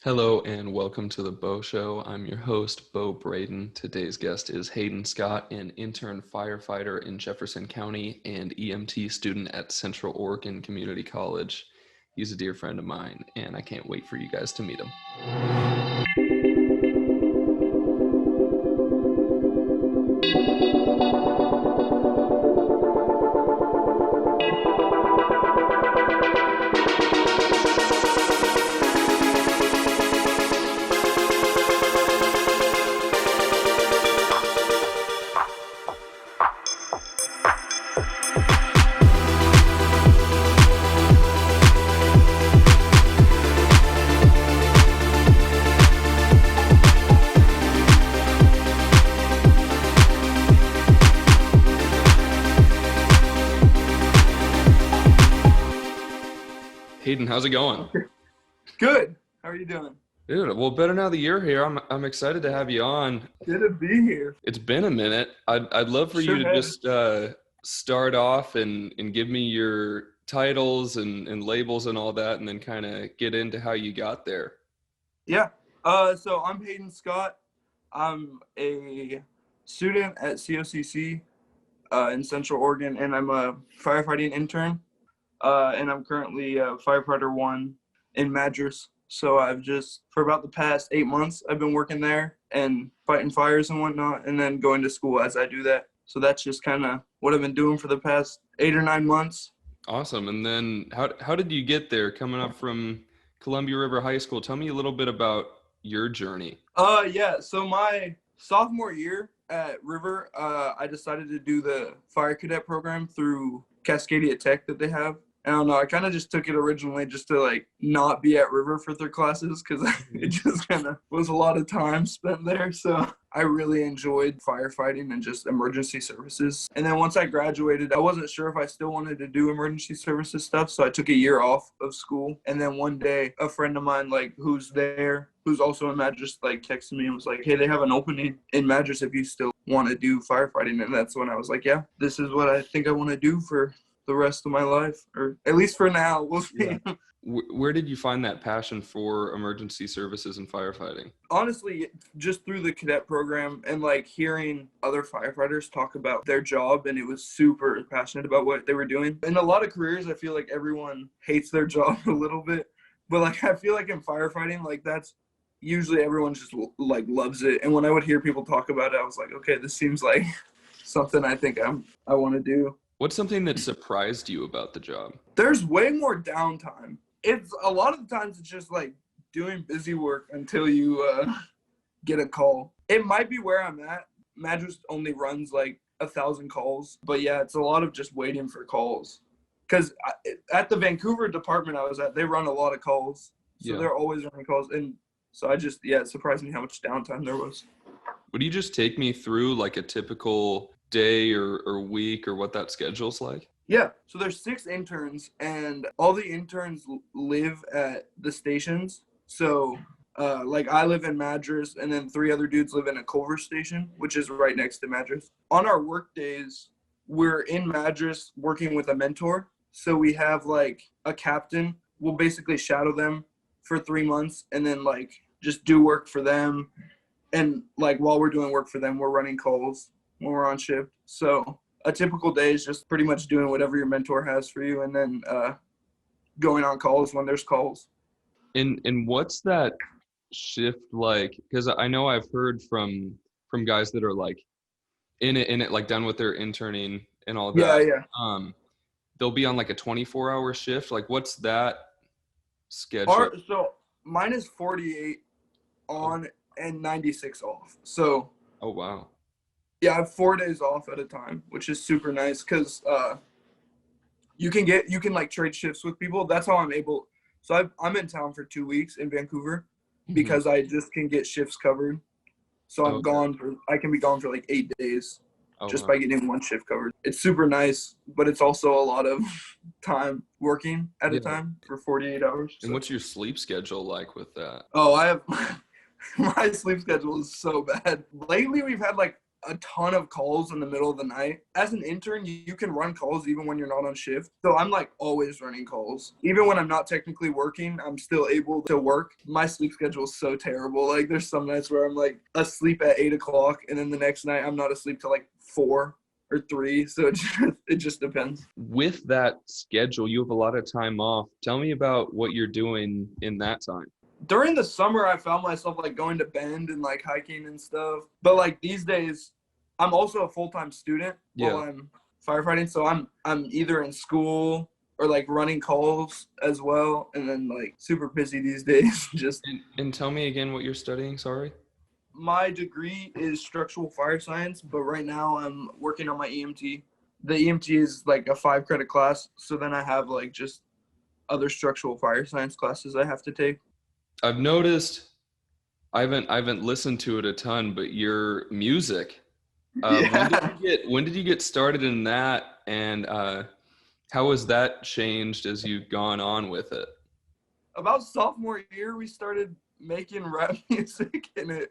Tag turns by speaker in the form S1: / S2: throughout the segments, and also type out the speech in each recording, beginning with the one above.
S1: Hello and welcome to the Beau Show. I'm your host, Beau Braden. Today's guest is Hayden Scott, an intern firefighter in Jefferson County and EMT student at Central Oregon Community College. He's a dear friend of mine, and I can't wait for you guys to meet him. Hayden, how's it going?
S2: Good. How are you doing?
S1: Dude, well, better now that you're here. I'm excited to have you on.
S2: Good to be here.
S1: It's been a minute. I'd love for you to just start off and give me your titles and labels and all that, and then kind of get into how you got there.
S2: Yeah. So I'm Hayden Scott. I'm a student at COCC in Central Oregon, and I'm a firefighting intern. And I'm currently firefighter 1 in Madras. So for about the past 8 months, I've been working there and fighting fires and whatnot, and then going to school as I do that. So that's just kind of what I've been doing for the past 8 or 9 months.
S1: Awesome. And then how did you get there coming up from Columbia River High School? Tell me a little bit about your journey.
S2: Yeah. So my sophomore year at River, I decided to do the fire cadet program through Cascadia Tech that they have. I don't know. I kind of just took it originally just to not be at River for their classes because it just kind of was a lot of time spent there. So I really enjoyed firefighting and just emergency services. And then once I graduated, I wasn't sure if I still wanted to do emergency services stuff. So I took a year off of school. And then one day, a friend of mine, who's also in Madras, texted me and was like, hey, they have an opening in Madras if you still want to do firefighting. And that's when I was like, yeah, this is what I think I want to do for the rest of my life, or at least for now. We'll see.
S1: Yeah. Where did you find that passion for emergency services and firefighting?
S2: Honestly, just through the cadet program and hearing other firefighters talk about their job, and it was super passionate about what they were doing. In a lot of careers, I feel like everyone hates their job a little bit, but I feel like in firefighting, that's usually everyone just loves it. And when I would hear people talk about it, I was like, okay, this seems like something I think I want to do.
S1: What's something that surprised you about the job?
S2: There's way more downtime. It's a lot of the times it's just doing busy work until you get a call. It might be where I'm at. Madras only runs 1,000 calls, but yeah, it's a lot of just waiting for calls. Because at the Vancouver department I was at, they run a lot of calls, so they're always running calls. And so it surprised me how much downtime there was.
S1: Would you just take me through a typical day or week or what that schedule's like?
S2: Yeah. So there's 6 interns, and all the interns live at the stations. So I live in Madras, and then 3 other dudes live in a Culver station, which is right next to Madras. On our work days, we're in Madras working with a mentor. So we have a captain. We'll basically shadow them for 3 months and then just do work for them. And while we're doing work for them, we're running calls when we're on shift. So a typical day is just pretty much doing whatever your mentor has for you, and then going on calls when there's calls.
S1: And what's that shift like? Because I know I've heard from guys that are in it done with their interning and all that.
S2: Yeah.
S1: They'll be on a 24-hour shift. What's that schedule?
S2: So mine is 48 on and 96 off. So.
S1: Oh wow.
S2: Yeah, I have 4 days off at a time, which is super nice because you can trade shifts with people. That's how I'm able. So I'm in town for 2 weeks in Vancouver because I just can get shifts covered. So I can be gone for 8 days by getting one shift covered. It's super nice, but it's also a lot of time working at a time for 48 hours.
S1: And what's your sleep schedule like with that?
S2: Oh, I have my sleep schedule is so bad. Lately, we've had a ton of calls in the middle of the night. As an intern, you can run calls even when you're not on shift. So I'm like always running calls. Even when I'm not technically working, I'm still able to work. My sleep schedule is so terrible. Like there's some nights where I'm like asleep at 8 o'clock and then the next night I'm not asleep till like 4 or 3. So it just depends.
S1: With that schedule, you have a lot of time off. Tell me about what you're doing in that time.
S2: During the summer, I found myself like going to Bend and like hiking and stuff. But like these days, I'm also a full-time student while I'm firefighting. So I'm either in school or like running calls as well. And then like super busy these days.
S1: And tell me again what you're studying, sorry.
S2: My degree is structural fire science, but right now I'm working on my EMT. The EMT is like a 5-credit class. So then I have like just other structural fire science classes I have to take.
S1: I've noticed, I haven't listened to it a ton, but your music, when did you get started in that, and how has that changed as you've gone on with it?
S2: About sophomore year, we started making rap music, and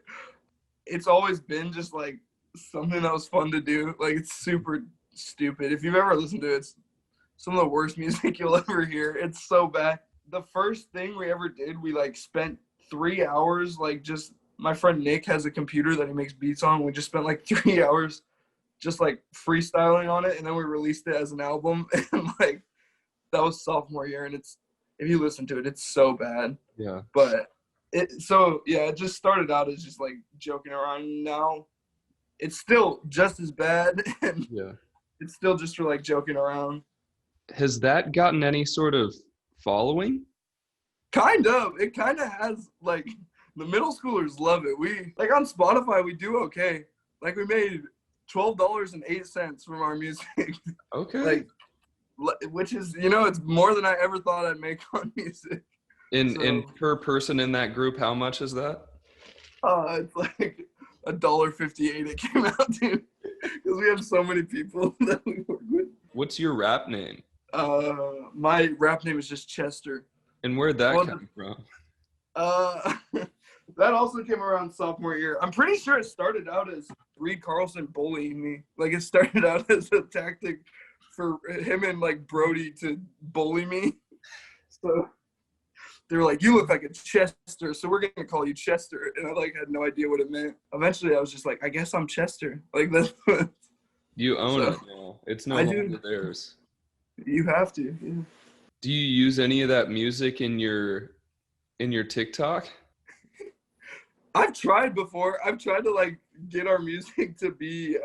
S2: it's always been just like something that was fun to do. Like it's super stupid. If you've ever listened to it, it's some of the worst music you'll ever hear. It's so bad. The first thing we ever did, we like spent 3 hours, like just my friend Nick has a computer that he makes beats on. We just spent like 3 hours just like freestyling on it. And then we released it as an album. And like, that was sophomore year. And if you listen to it, it's so bad.
S1: Yeah.
S2: But it just started out as just like joking around. Now it's still just as bad. And it's still just for like joking around.
S1: Has that gotten any sort of following?
S2: Kind of. It kind of has, like, the middle schoolers love it. We, like, on Spotify, we do okay. Like, we made $12.08 from our music.
S1: Okay.
S2: Like, which is, it's more than I ever thought I'd make on music.
S1: And per person in that group, how much is that?
S2: It's like $1.58 it came out to, because we have so many people that we work with.
S1: What's your rap name?
S2: My rap name is just Chester.
S1: And where'd that come from?
S2: That also came around sophomore year. I'm pretty sure it started out as Reed Carlson bullying me. Like it started out as a tactic for him and like Brody to bully me. So they were like, "You look like a Chester, so we're gonna call you Chester." And I like had no idea what it meant. Eventually, I was just like, "I guess I'm Chester." Like that's what.
S1: You own it now. It's no longer theirs.
S2: You have to. Yeah.
S1: Do you use any of that music in your TikTok?
S2: I've tried before. I've tried to like get our music to be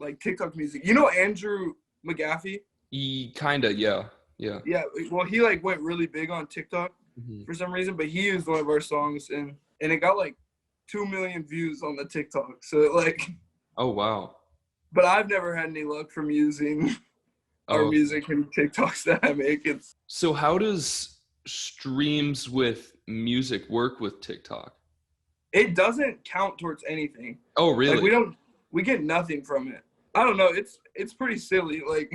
S2: like TikTok music. You know Andrew McGaffey?
S1: Kinda, yeah.
S2: Yeah. Well, he like went really big on TikTok for some reason, but he used one of our songs and it got like 2 million views on the TikTok. So like.
S1: Oh wow.
S2: But I've never had any luck from using our music and TikToks that I make.
S1: So how does streams with music work with TikTok?
S2: It doesn't count towards anything.
S1: Oh, really?
S2: Like we get nothing from it. I don't know. It's pretty silly. Like,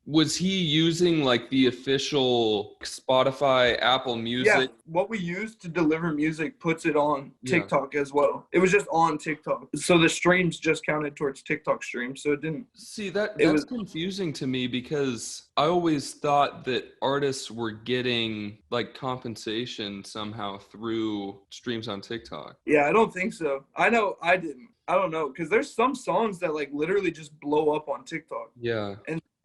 S1: was he using like the official Spotify, Apple Music?
S2: Yeah, what we use to deliver music puts it on TikTok as well. It was just on TikTok. So the streams just counted towards TikTok streams. So it didn't.
S1: See, that's confusing to me because I always thought that artists were getting like compensation somehow through streams on TikTok.
S2: Yeah, I don't think so. I know I didn't. I don't know. Because there's some songs that like literally just blow up on TikTok.
S1: Yeah.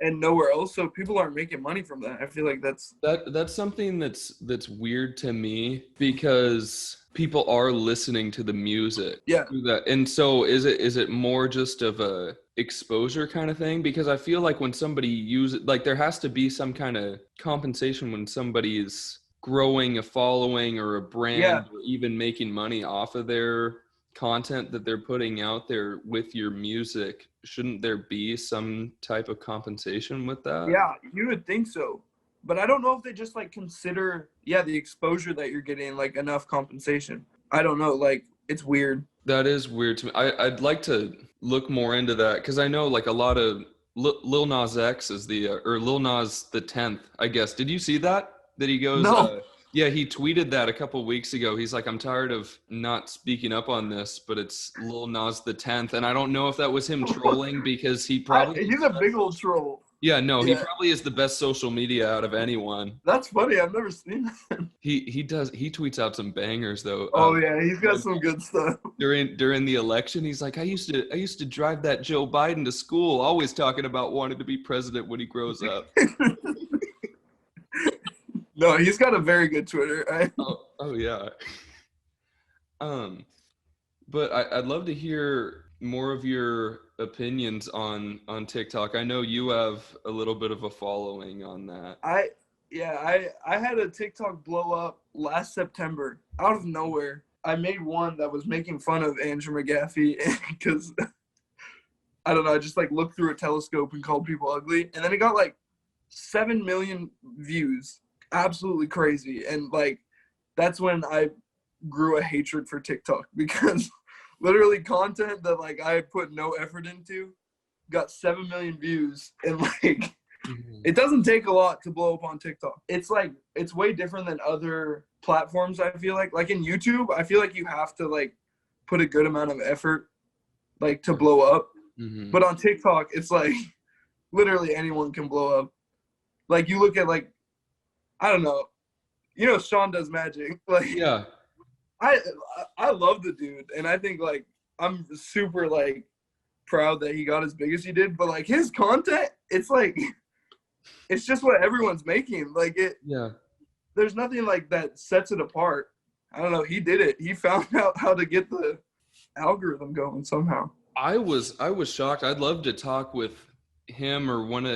S2: And nowhere else, so people aren't making money from that. I feel like that's
S1: something that's weird to me because people are listening to the music.
S2: Yeah.
S1: And so is it more just of a exposure kind of thing? Because I feel like when somebody uses, like there has to be some kind of compensation when somebody is growing a following or a brand or even making money off of their content that they're putting out there with your music. Shouldn't there be some type of compensation with that?
S2: Yeah, you would think so. But I don't know if they just like consider, the exposure that you're getting like enough compensation. I don't know. Like it's weird.
S1: That is weird to me. I'd like to look more into that because I know like a lot of Lil Nas X is or Lil Nas the 10th, I guess. Did you see that? That he goes,
S2: no.
S1: Yeah, he tweeted that a couple weeks ago. He's like, I'm tired of not speaking up on this, but it's Lil Nas the 10th. And I don't know if that was him trolling because he probably is
S2: He's
S1: the
S2: a
S1: best
S2: big old troll.
S1: yeah, no, he
S2: Yeah,
S1: probably is the best social media out of anyone.
S2: that's funny. I've never seen that.
S1: He tweets out some bangers though.
S2: Oh yeah, he's got some good stuff.
S1: During the election, he's like, I used to drive that Joe Biden to school, always talking about wanting to be president when he grows up.
S2: No, he's got a very good Twitter.
S1: Oh yeah. But I'd love to hear more of your opinions on TikTok. I know you have a little bit of a following on that.
S2: I had a TikTok blow up last September out of nowhere. I made one that was making fun of Andrew McGaffey because I don't know, I just like looked through a telescope and called people ugly, and then it got like 7 million views. Absolutely crazy. And like that's when I grew a hatred for TikTok because literally content that like I put no effort into got 7 million views, and like it doesn't take a lot to blow up on TikTok. It's like it's way different than other platforms. I feel like in YouTube, I feel like you have to like put a good amount of effort like to blow up. But on TikTok, it's like literally anyone can blow up. Like you look at like, I don't know, you know, Sean Does Magic. Like
S1: Yeah.
S2: I love the dude, and I think like I'm super like proud that he got as big as he did. But like his content, it's like it's just what everyone's making. Like it.
S1: Yeah.
S2: There's nothing like that sets it apart. I don't know. He did it. He found out how to get the algorithm going somehow.
S1: I was shocked. I'd love to talk with him or one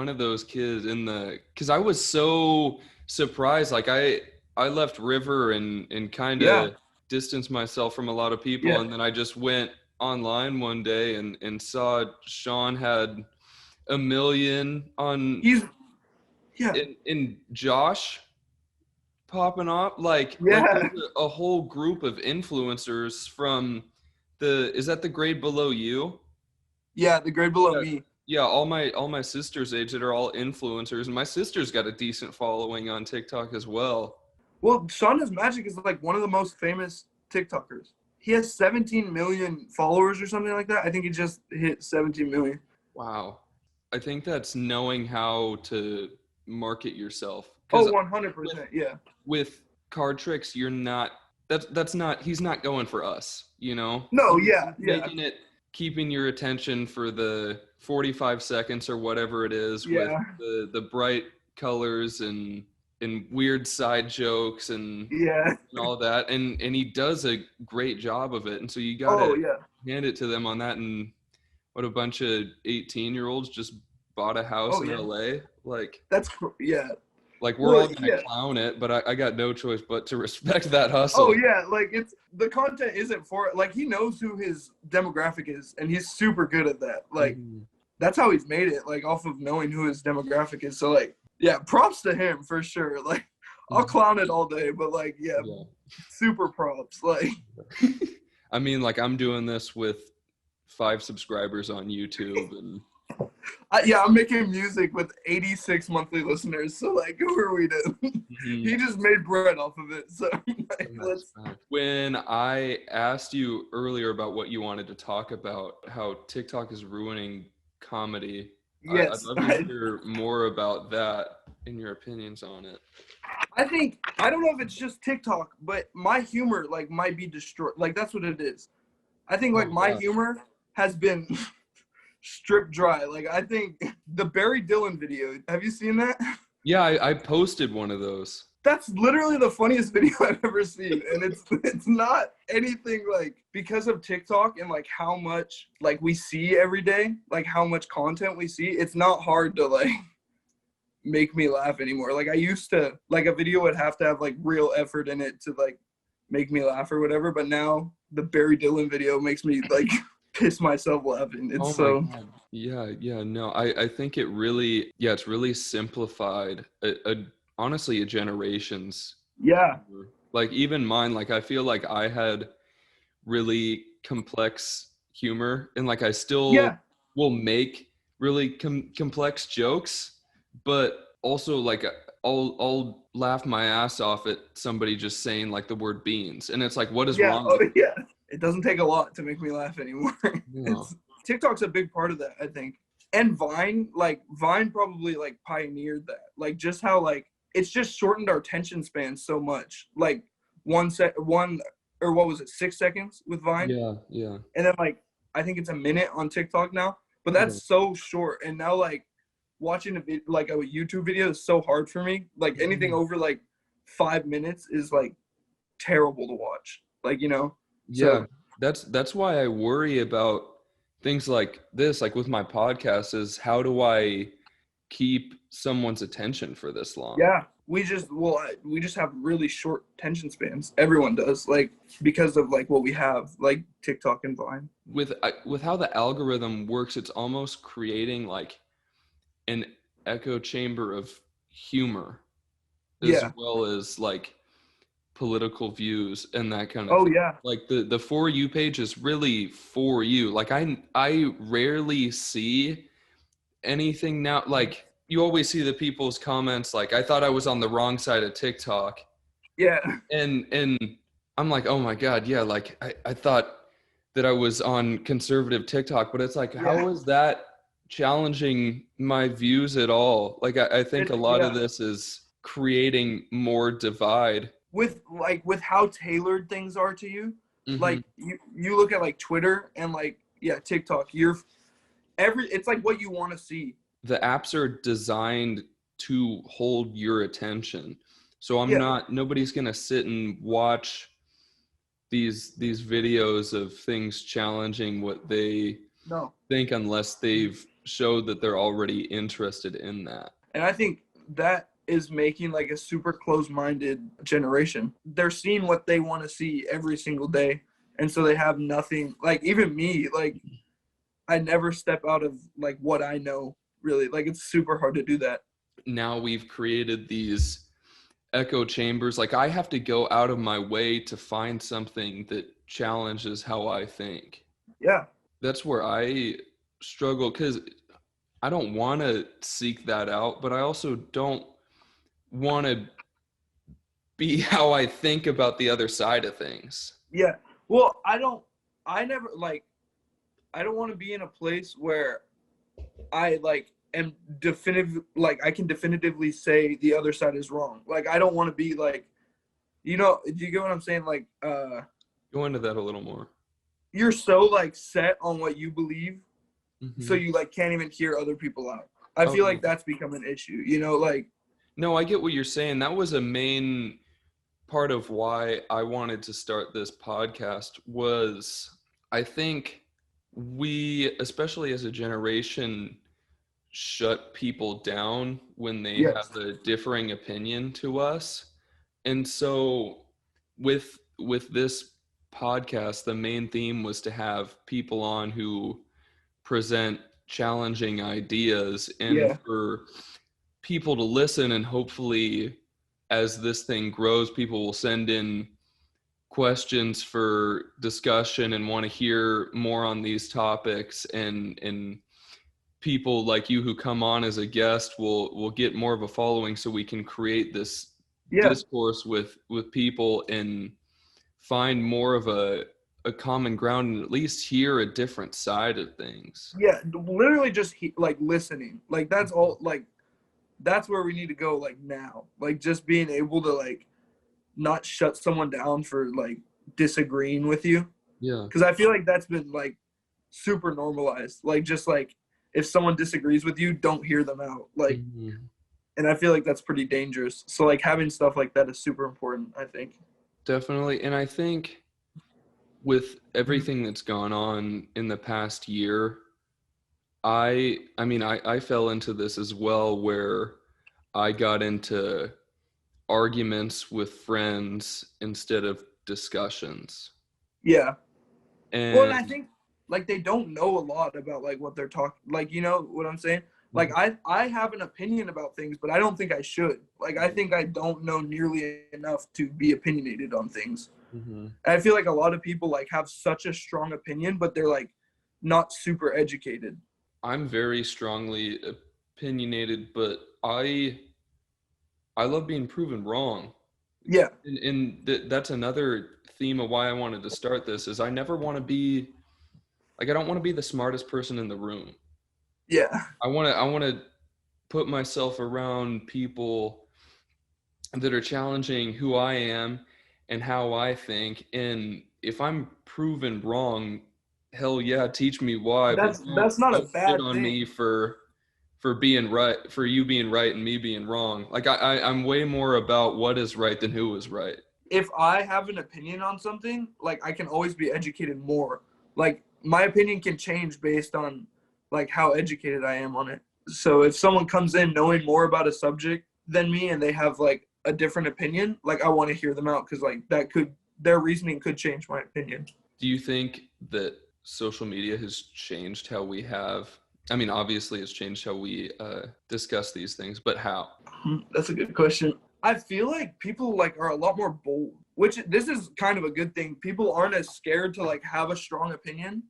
S1: of those kids because I was so surprised. Like I left River and kind of distanced myself from a lot of people, and then I just went online one day and saw Sean had 1 million on. In Josh popping up like there's a whole group of influencers from is that the grade below you?
S2: Yeah, the grade below me.
S1: Yeah, all my sister's age that are all influencers, and my sister's got a decent following on TikTok as well.
S2: Well, Sean Does Magic is like one of the most famous TikTokers. He has 17 million followers or something like that. I think he just hit 17 million.
S1: Wow. I think that's knowing how to market yourself.
S2: Oh, 100%, yeah.
S1: With card tricks, you're not that's not he's not going for us, you know?
S2: No,
S1: he's
S2: yeah.
S1: Making it keeping your attention for the 45 seconds or whatever it is with the bright colors and weird side jokes and all that. And he does a great job of it. And so you gotta hand it to them on that. And what a bunch of 18-year-olds just bought a house in LA. Like
S2: that's
S1: like we're all gonna clown it, but I got no choice but to respect that hustle.
S2: Oh yeah, like it's the content isn't for it. Like he knows who his demographic is, and he's super good at that. Like that's how he's made it, like off of knowing who his demographic is. So like, yeah, props to him for sure. Like I'll clown it all day, but like super props. Like
S1: I mean, like I'm doing this with 5 subscribers on YouTube and
S2: I'm making music with 86 monthly listeners. So like, who are we to? He just made bread off of it. So like,
S1: when I asked you earlier about what you wanted to talk about, how TikTok is ruining comedy, I'd love to hear more about that and your opinions on it.
S2: I don't know if it's just TikTok, but my humor like might be destroyed. Like that's what it is. I think like my humor has been stripped dry. Like I think the Barry Dillon video, have you seen that?
S1: Yeah, I posted one of those.
S2: That's literally the funniest video I've ever seen, and it's not anything like because of TikTok and like how much like we see every day, like how much content we see. It's not hard to like make me laugh anymore. Like I used to, like a video would have to have like real effort in it to like make me laugh or whatever, but now the Barry Dillon video makes me like piss myself laughing. It's
S1: no, I think it really it's really simplified honestly a generation's like even mine. Like I feel like I had really complex humor, and like I still will make really complex jokes, but also like I'll laugh my ass off at somebody just saying like the word beans, and it's like, what is
S2: Yeah,
S1: wrong with it?
S2: yeah. It doesn't take a lot to make me laugh anymore.
S1: No.
S2: TikTok's a big part of that, I think. And Vine, like Vine probably like pioneered that. Like just how like it's just shortened our attention span so much. Like one or what was it, 6 seconds with Vine?
S1: Yeah, yeah,
S2: And then like I think it's a minute on TikTok now. But
S1: yeah.
S2: that's so short. And now like watching like a YouTube video is so hard for me. Like anything over like 5 minutes is like terrible to watch. Like, you know?
S1: Yeah,
S2: So
S1: that's why I worry about things like this, like with my podcast, is how do I keep someone's attention for this long?
S2: yeah, we just have really short attention spans. Everyone does, like because of like what we have, like TikTok and Vine.
S1: With how the algorithm works, it's almost creating like an echo chamber of humor as
S2: Yeah.
S1: well as like political views and that kind of
S2: Oh
S1: thing.
S2: yeah.
S1: Like the For You page is really for you. Like I rarely see anything now. Like you always see the people's comments like, I thought I was on the wrong side of TikTok.
S2: Yeah.
S1: And I'm like, oh my God, yeah, like I thought that I was on conservative TikTok, but it's like,
S2: Yeah.
S1: how is that challenging my views at all? Like I think a lot of
S2: Yeah.
S1: this is creating more divide.
S2: With how tailored things are to you.
S1: Hmm.
S2: Like you look at like Twitter and like yeah, TikTok, it's like what you want to see.
S1: The apps are designed to hold your attention. So
S2: Yeah.
S1: nobody's gonna sit and watch these videos of things challenging what they
S2: No.
S1: think unless they've showed that they're already interested in that.
S2: And I think that is making like a super close-minded generation. They're seeing what they want to see every single day. And so they have nothing, like even me, like I never step out of like what I know really. Like it's super hard to do that.
S1: Now we've created these echo chambers. Like I have to go out of my way to find something that challenges how I think.
S2: Yeah.
S1: That's where I struggle because I don't want to seek that out, but I also don't want to be how I think about the other side of things.
S2: Yeah. Well, I never like, I don't want to be in a place where I like am definitive, like I can definitively say the other side is wrong. Like I don't want to be like, you know, do you get what I'm saying? Like,
S1: Go into that a little more.
S2: you're so like set on what you believe, so
S1: Mm-hmm.
S2: you like can't even hear other people out. I
S1: Oh,
S2: feel
S1: yeah.
S2: like that's become an issue, you know, like
S1: No, I get what you're saying. That was a main part of why I wanted to start this podcast was I think we, especially as a generation, shut people down when they
S2: yes.
S1: have a differing opinion to us. And so with this podcast, the main theme was to have people on who present challenging ideas and
S2: Yeah.
S1: for people to listen, and hopefully as this thing grows, people will send in questions for discussion and want to hear more on these topics, and people like you who come on as a guest will get more of a following, so we can create this
S2: Yeah.
S1: discourse with people and find more of a common ground and at least hear a different side of things.
S2: Yeah. Literally just like listening. Like that's all like that's where we need to go like now. Like just being able to like not shut someone down for like disagreeing with you.
S1: Yeah.
S2: Cause I feel like that's been like super normalized. Like just like if someone disagrees with you, don't hear them out. Like
S1: Mhm.
S2: and I feel like that's pretty dangerous. So like having stuff like that is super important, I think.
S1: Definitely. And I think with everything that's gone on in the past year, I fell into this as well, where I got into arguments with friends instead of discussions.
S2: Yeah. Well, and I
S1: And
S2: think like they don't know a lot about like what they're talking. Like you know what I'm saying? Like I have an opinion about things, but I don't think I should. Like I think I don't know nearly enough to be opinionated on things.
S1: mm-hmm.
S2: And I feel like a lot of people like have such a strong opinion, but they're like not super educated.
S1: I'm very strongly opinionated, but I love being proven wrong.
S2: Yeah.
S1: And that's another theme of why I wanted to start this is I never want to be like I don't want to be the smartest person in the room.
S2: Yeah.
S1: I want to put myself around people that are challenging who I am and how I think. And if I'm proven wrong, hell yeah, teach me why, but
S2: That's not a
S1: don't shit
S2: bad
S1: on
S2: thing.
S1: me for being right, for you being right and me being wrong. Like I'm way more about what is right than who is right.
S2: If I have an opinion on something, like I can always be educated more. Like my opinion can change based on like how educated I am on it. So if someone comes in knowing more about a subject than me and they have like a different opinion, like I want to hear them out because like that could their reasoning could change my opinion.
S1: Do you think that social media has changed how we have? I mean, obviously, it's changed how we discuss these things, but how?
S2: That's a good question. I feel like people like are a lot more bold, which this is kind of a good thing. People aren't as scared to like have a strong opinion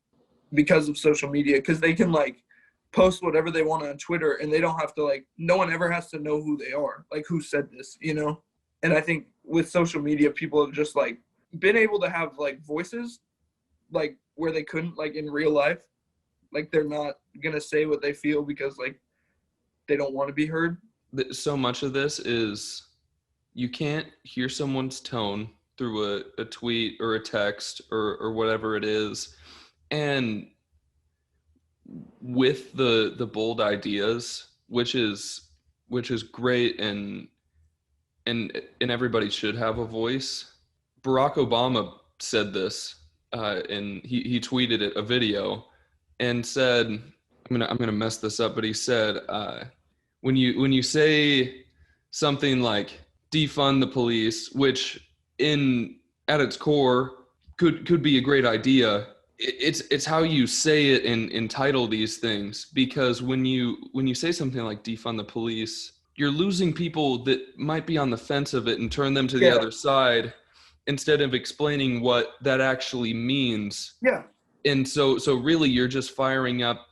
S2: because of social media because they can like post whatever they want on Twitter and they don't have to like no one ever has to know who they are, like who said this, you know? And I think with social media people have just like been able to have like voices like where they couldn't like in real life. Like they're not gonna say what they feel because like they don't want to be heard.
S1: So much of this is you can't hear someone's tone through a tweet or a text or whatever it is. And with the bold ideas, which is great and everybody should have a voice. Barack Obama said this, and he tweeted it a video and said, I'm gonna mess this up, but he said, when you say something like defund the police, which in at its core could be a great idea. It's how you say it and entitle these things, because when you say something like defund the police, you're losing people that might be on the fence of it and turn them to the
S2: Yeah.
S1: other side instead of explaining what that actually means.
S2: Yeah.
S1: And so really you're just firing up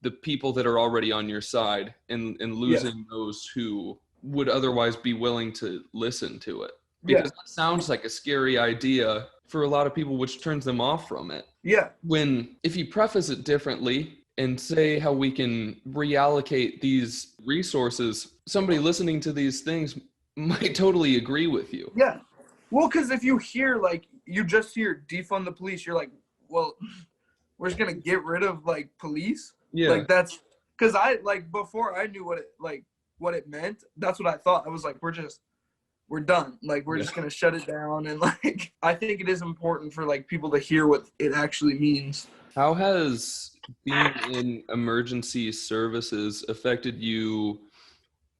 S1: the people that are already on your side and
S2: Yeah.
S1: losing those who would otherwise be willing to listen to it,
S2: Yeah.
S1: because that sounds like a scary idea for a lot of people, which turns them off from it.
S2: Yeah.
S1: When if you preface it differently and say how we can reallocate these resources, somebody listening to these things might totally agree with you.
S2: Yeah. Well, because if you hear like you just hear defund the police, you're like, well, we're just gonna get rid of like police.
S1: Yeah.
S2: Like that's because I like before I knew what it meant. That's what I thought. I was like, we're done. Like we're
S1: Yeah.
S2: just gonna shut it down. And like I think it is important for like people to hear what it actually means.
S1: How has being in emergency services affected you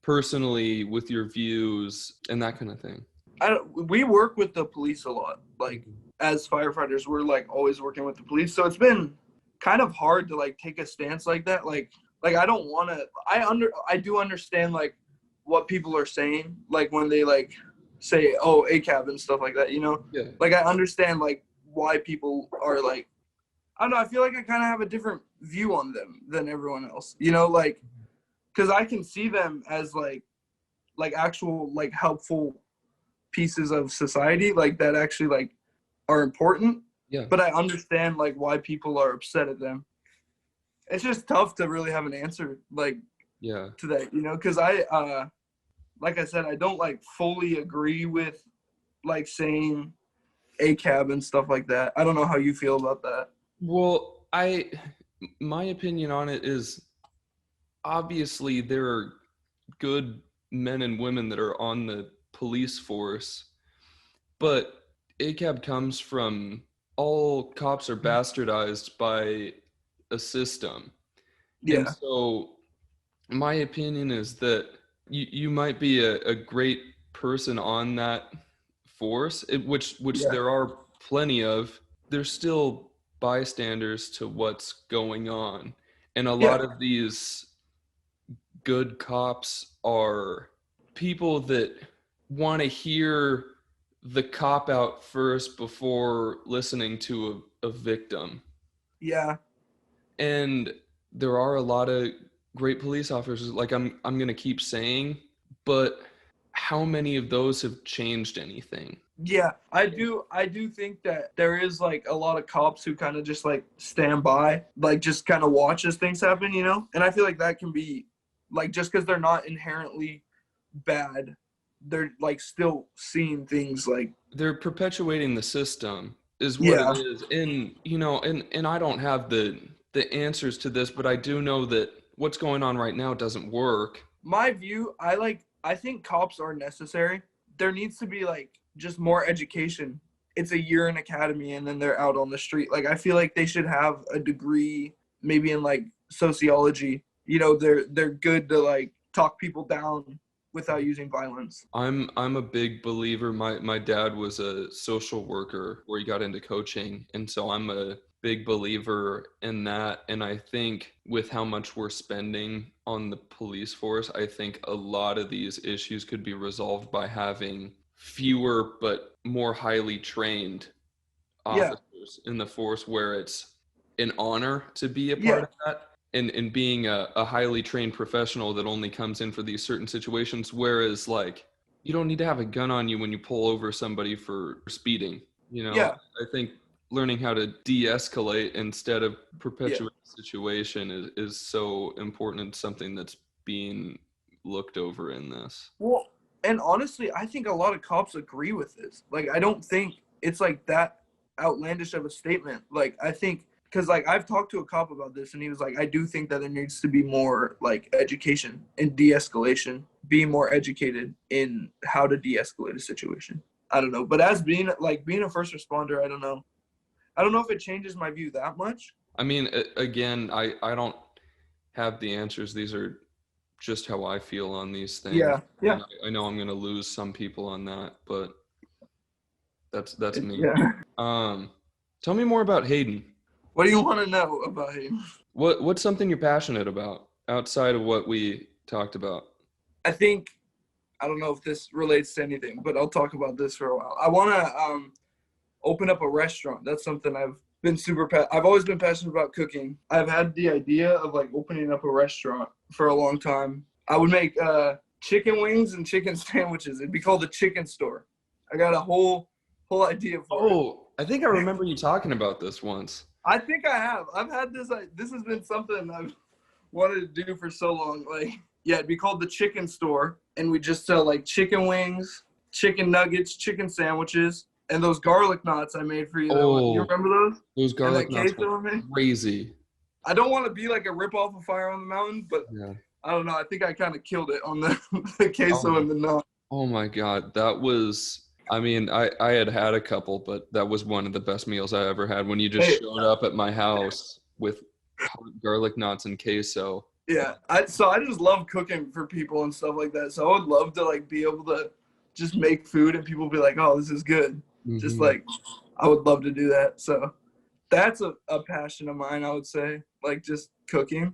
S1: personally with your views and that kind of thing?
S2: We work with the police a lot. Like as firefighters, we're like always working with the police. So it's been kind of hard to like take a stance like that. Like I don't want to. I do understand like what people are saying. Like when they like say oh ACAB and stuff like that. You know.
S1: Yeah.
S2: Like I understand like why people are like. I don't know. I feel like I kind of have a different view on them than everyone else. You know, like because I can see them as like actual like helpful pieces of society like that actually like are important,
S1: Yeah.
S2: but I understand like why people are upset at them. It's just tough to really have an answer like
S1: Yeah.
S2: to that, you know, because I like I said, I don't like fully agree with like saying ACAB and stuff like that. I don't know how you feel about that.
S1: Well, my opinion on it is obviously there are good men and women that are on the police force, but ACAB comes from all cops are bastardized by a system. And
S2: Yeah.
S1: so my opinion is that you might be a great person on that force, which
S2: Yeah.
S1: there are plenty of. There's still bystanders to what's going on. And a lot
S2: Yeah.
S1: of these good cops are people that want to hear the cop out first before listening to a victim.
S2: Yeah.
S1: And there are a lot of great police officers, like I'm going to keep saying, but how many of those have changed anything?
S2: Yeah, I do think that there is like a lot of cops who kind of just like stand by, like just kind of watch as things happen, you know? And I feel like that can be like, just because they're not inherently bad, they're like still seeing things like,
S1: They're perpetuating the system is what it
S2: yeah.
S1: is. And and I don't have the answers to this, but I do know that what's going on right now doesn't work.
S2: My view, I think cops are necessary. There needs to be like just more education. It's a year in academy and then they're out on the street. Like I feel like they should have a degree maybe in like sociology. You know, they're good to like talk people down without using violence.
S1: I'm a big believer. My dad was a social worker where he got into coaching, and so I'm a big believer in that. And I think with how much we're spending on the police force, I think a lot of these issues could be resolved by having fewer but more highly trained
S2: Yeah.
S1: officers in the force, where it's an honor to be a part
S2: Yeah.
S1: of that, and being a highly trained professional that only comes in for these certain situations. Whereas like you don't need to have a gun on you when you pull over somebody for speeding.
S2: Yeah.
S1: I think learning how to de-escalate instead of
S2: Yeah.
S1: perpetuate the situation is so important, and something that's being looked over in this.
S2: Well, and honestly, I think a lot of cops agree with this. Like, I don't think it's like that outlandish of a statement. Like, I think because like I've talked to a cop about this, and he was like, I do think that there needs to be more like education and de-escalation, be more educated in how to de-escalate a situation. I don't know, but as being a first responder, I don't know. I don't know if it changes my view that much.
S1: I mean, again, I don't have the answers. These are just how I feel on these things.
S2: Yeah, yeah,
S1: And I know I'm going to lose some people on that, but that's me.
S2: yeah.
S1: Um, Tell me more about Hayden.
S2: What do you want to know about him?
S1: What's something you're passionate about outside of what we talked about?
S2: I think I don't know if this relates to anything, but I'll talk about this for a while. I want to open up a restaurant. That's something I've always been passionate about cooking. I've had the idea of like opening up a restaurant for a long time. I would make chicken wings and chicken sandwiches. It'd be called the Chicken Store. I got a whole idea for it.
S1: Oh, I think I remember you talking about this once.
S2: I think I have. I've had this. This has been something I've wanted to do for so long. Like, yeah, it'd be called the Chicken Store, and we just sell like chicken wings, chicken nuggets, chicken sandwiches, and those garlic knots I made for you.
S1: Oh,
S2: You remember those?
S1: those garlic
S2: And that
S1: knots
S2: queso I
S1: were
S2: made?
S1: crazy.
S2: I don't want to be like a ripoff of Fire on the Mountain, but
S1: Yeah.
S2: I don't know. I think I kind of killed it on the queso and the knot.
S1: Oh my God, that was, I mean, I had a couple, but that was one of the best meals I ever had when you just
S2: Hey.
S1: showed up at my house with garlic knots and queso.
S2: Yeah, I just love cooking for people and stuff like that. So I would love to like be able to just make food and people be like, "Oh, this is good." Just
S1: Mhm.
S2: like I would love to do that. So that's a passion of mine, I would say. Like just cooking.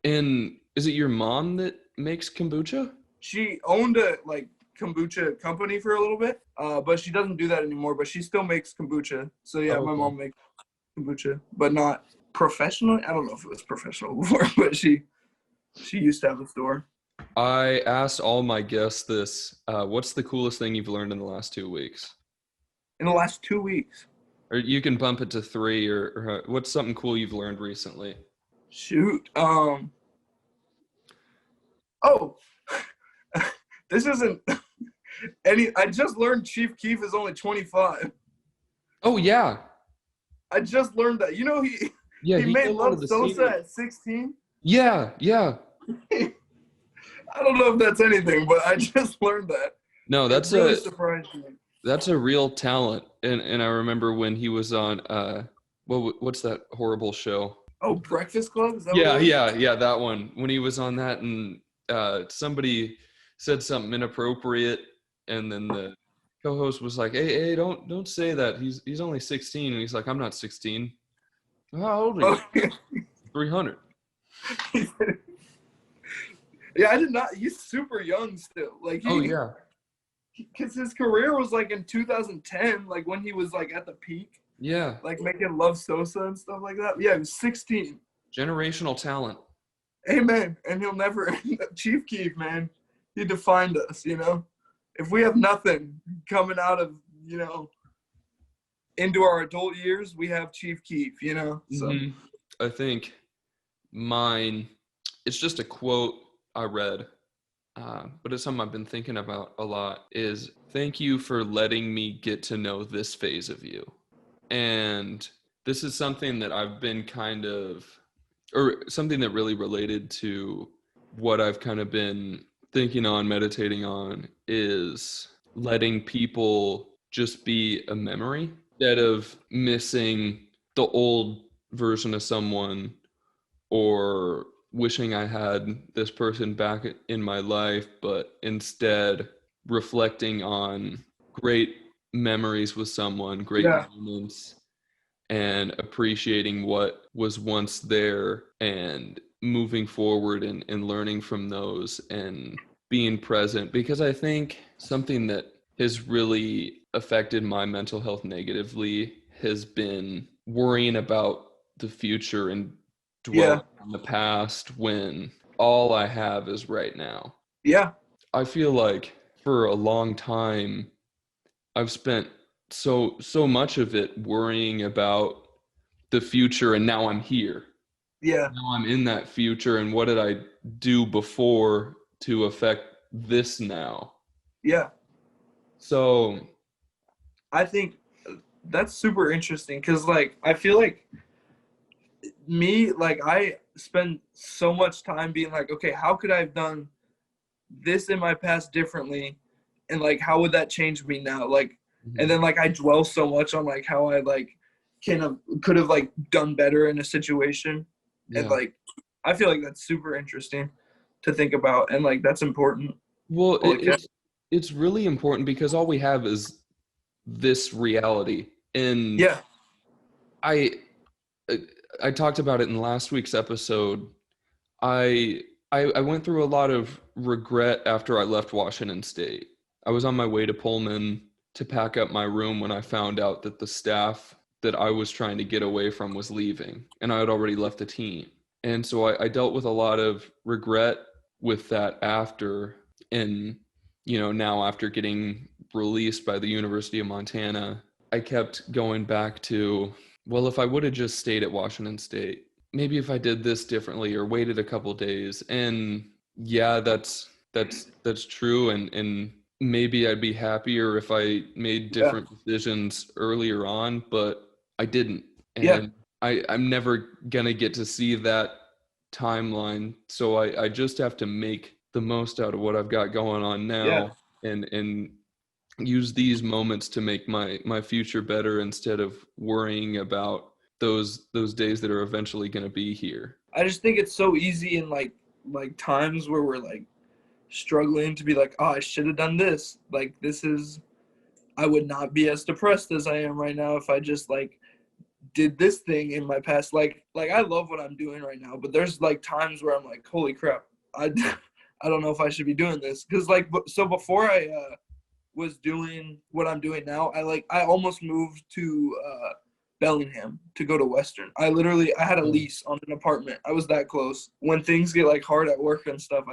S1: And is it your mom that makes kombucha?
S2: She owned a like kombucha company for a little bit, but she doesn't do that anymore. But she still makes kombucha. So yeah,
S1: Oh,
S2: my
S1: okay.
S2: mom makes kombucha, but not professionally. I don't know if it was professional before, but she used to have a store.
S1: I asked all my guests this. What's the coolest thing you've learned in the last 2 weeks?
S2: In the last 2 weeks.
S1: Or you can bump it to three, or what's something cool you've learned recently?
S2: Shoot. This isn't I just learned Chief Keef is only 25.
S1: Oh yeah,
S2: I just learned that. You know he
S1: he
S2: made
S1: came out of
S2: Love
S1: the
S2: Sosa
S1: scene.
S2: at 16.
S1: Yeah.
S2: I don't know if that's anything, but I just learned that.
S1: No,
S2: It really surprised me.
S1: that's a real talent. And I remember when he was on what's that horrible show?
S2: Oh, Breakfast Club? Is that what it is?
S1: Yeah, that one. When he was on that, and somebody said something inappropriate, and then the co-host was like, "Hey, don't say that. He's only 16." And he's like, "I'm not 16. How old are you?" 300.
S2: Yeah, I did not. He's super young still. Like
S1: Oh yeah.
S2: because his career was like in 2010, like when he was like at the peak,
S1: Yeah.
S2: like making Love Sosa and stuff like that. Yeah, he was 16.
S1: Generational talent.
S2: Amen. And he'll never Chief Keef, man. He defined us, you know? if we have nothing coming out of, into our adult years, we have Chief Keef, so.
S1: Mm-hmm. I think mine, it's just a quote I read, but it's something I've been thinking about a lot, is thank you for letting me get to know this phase of you. And this is something that I've been or something that really related to what I've kind of been thinking on, meditating on, is letting people just be a memory instead of missing the old version of someone or wishing I had this person back in my life, but instead reflecting on great memories with someone, great
S2: Yeah.
S1: moments, and appreciating what was once there and moving forward and learning from those and being present. Because I think something that has really affected my mental health negatively has been worrying about the future and dwelling
S2: Yeah.
S1: on the past when all I have is right now.
S2: Yeah.
S1: I feel like for a long time I've spent so much of it worrying about the future, and now I'm here.
S2: Yeah.
S1: Now I'm in that future, and what did I do before to affect this now?
S2: Yeah.
S1: So
S2: I think that's super interesting because, like, I feel like I spend so much time being like, okay, how could I have done this in my past differently? And, like, how would that change me now? Like, and then, like, I dwell so much on, like, how I, like, could have, like, done better in a situation. And,
S1: yeah.
S2: like, I feel like that's super interesting to think about. And, like, that's important.
S1: Well,
S2: Holy cow.
S1: it's really important because all we have is this reality. And
S2: Yeah.
S1: I I talked about it in last week's episode. I I went through a lot of regret after I left Washington State. I was on my way to Pullman to pack up my room when I found out that the staff that I was trying to get away from was leaving, and I had already left the team. And so I dealt with a lot of regret with that after, and now after getting released by the University of Montana, I kept going back to, well, if I would have just stayed at Washington State, maybe if I did this differently or waited a couple days. And yeah, that's true. And maybe I'd be happier if I made
S2: Yeah.
S1: different decisions earlier on, but I didn't.
S2: Yeah.
S1: And I'm never gonna get to see that timeline. So I just have to make the most out of what I've got going on
S2: Yeah.
S1: now and use these moments to make my future better instead of worrying about those days that are eventually going to be here.
S2: I just think it's so easy in like times where we're like struggling to be like, oh, I should have done this. Like I would not be as depressed as I am right now if I just like did this thing in my past. Like I love what I'm doing right now, but there's like times where I'm like, holy crap, I I don't know if I should be doing this because so before I was doing what I'm doing now, I almost moved to Bellingham to go to Western. I had a lease on an apartment. I was that close. When things get like hard at work and stuff,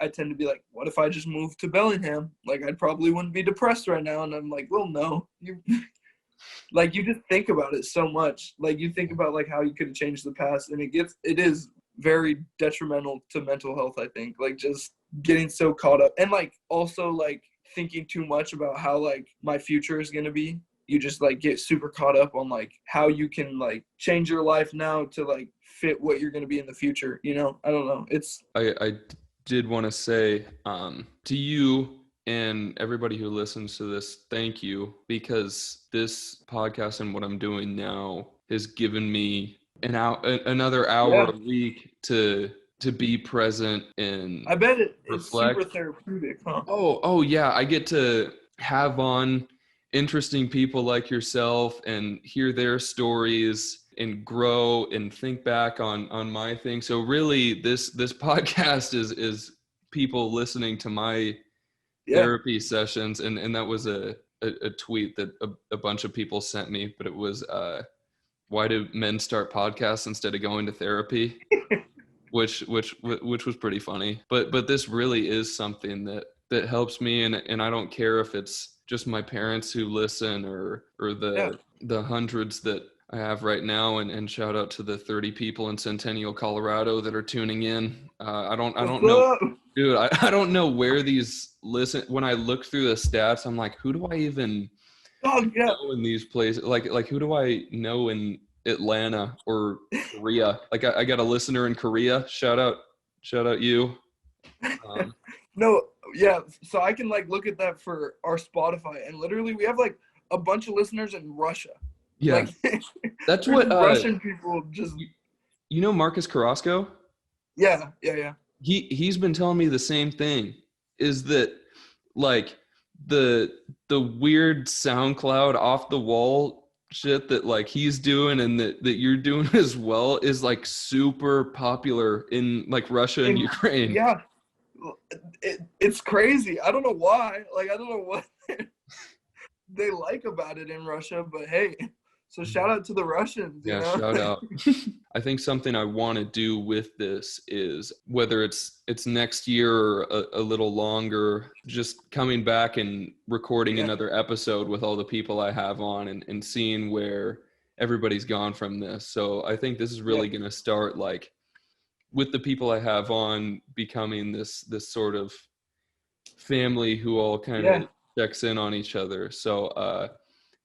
S2: I tend to be like, what if I just moved to Bellingham? Like I probably wouldn't be depressed right now. And I'm like, well, no, you like you just think about it so much. Like you think about like how you could have changed the past, and it is very detrimental to mental health, I think. Like just getting so caught up and like also like thinking too much about how like my future is going to be. You just like get super caught up on like how you can like change your life now to like fit what you're going to be in the future. I don't know.
S1: I did want to say to you and everybody who listens to this, thank you, because this podcast and what I'm doing now has given me another hour a week to be present and
S2: I bet it's
S1: reflect.
S2: super therapeutic, huh?
S1: Oh yeah, I get to have on interesting people like yourself and hear their stories and grow and think back on my thing. So really this podcast is people listening to my therapy sessions, and that was a tweet that a bunch of people sent me, but it was why do men start podcasts instead of going to therapy? which was pretty funny. But this really is something that that helps me, and I don't care if it's just my parents who listen or
S2: Yeah.
S1: the hundreds that I have right now, and shout out to the 30 people in Centennial, Colorado that are tuning in. I
S2: What's
S1: don't know,
S2: up?
S1: dude. I don't know where these listen. When I look through the stats, I'm like, who do I even
S2: Oh yeah.
S1: know in these places? Like who do I know in Atlanta or Korea? Like I got a listener in Korea. Shout out you. Um,
S2: No, yeah. So I can like look at that for our Spotify, and literally we have like a bunch of listeners in Russia.
S1: yeah,
S2: Like
S1: that's
S2: there's
S1: what
S2: Russian people just
S1: you know, Marcus Carrasco.
S2: yeah.
S1: He's been telling me the same thing, is that like the weird SoundCloud off the wall shit that like he's doing and that you're doing as well is like super popular in like Russia and
S2: And
S1: Ukraine.
S2: yeah, it's crazy. I don't know why. Like I don't know what they like about it in Russia, but hey, so shout out to the Russians, you
S1: Yeah,
S2: know?
S1: shout out. I think something I want to do with this is, whether it's next year or a little longer, just coming back and recording
S2: Yeah,
S1: another episode with all the people I have on, and seeing where everybody's gone from this. So I think this is
S2: yeah,
S1: really going to start like with the people I have on becoming this sort of family who all kind of
S2: yeah,
S1: checks in on each other. So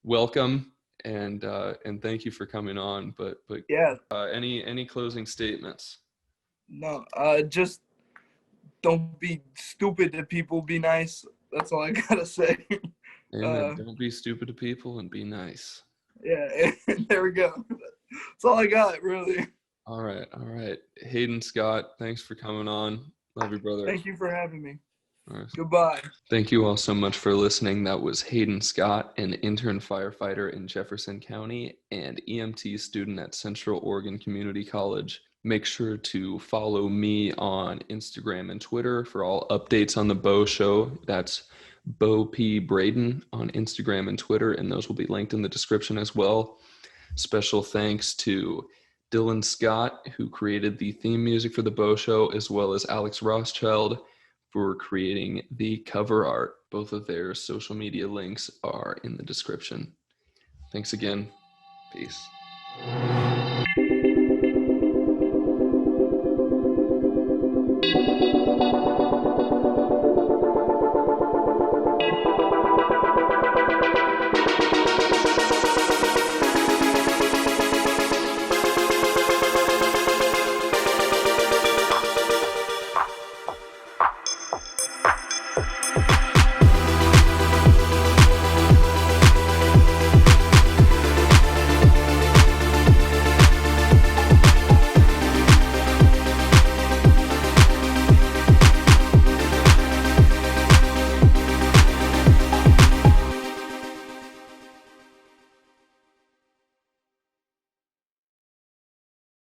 S1: welcome, and thank you for coming on. But
S2: yeah.
S1: any closing statements?
S2: No, just don't be stupid to people. Be nice. That's all I gotta say.
S1: Amen.
S2: Uh,
S1: Don't be stupid to people and be nice.
S2: yeah, there we go. That's all I got, really.
S1: All right. Hayden Scott, thanks for coming on. Love you, brother.
S2: Thank you for having me.
S1: All right.
S2: Goodbye.
S1: Thank you all so much for listening. That was Hayden Scott, an intern firefighter in Jefferson County and EMT student at Central Oregon Community College. Make sure to follow me on Instagram and Twitter for all updates on the Beau Show. That's Beau P. Braden on Instagram and Twitter, and those will be linked in the description as well. Special thanks to Dylan Scott, who created the theme music for the Beau Show, as well as Alex Rothschild for creating the cover art. Both of their social media links are in the description. Thanks again. Peace.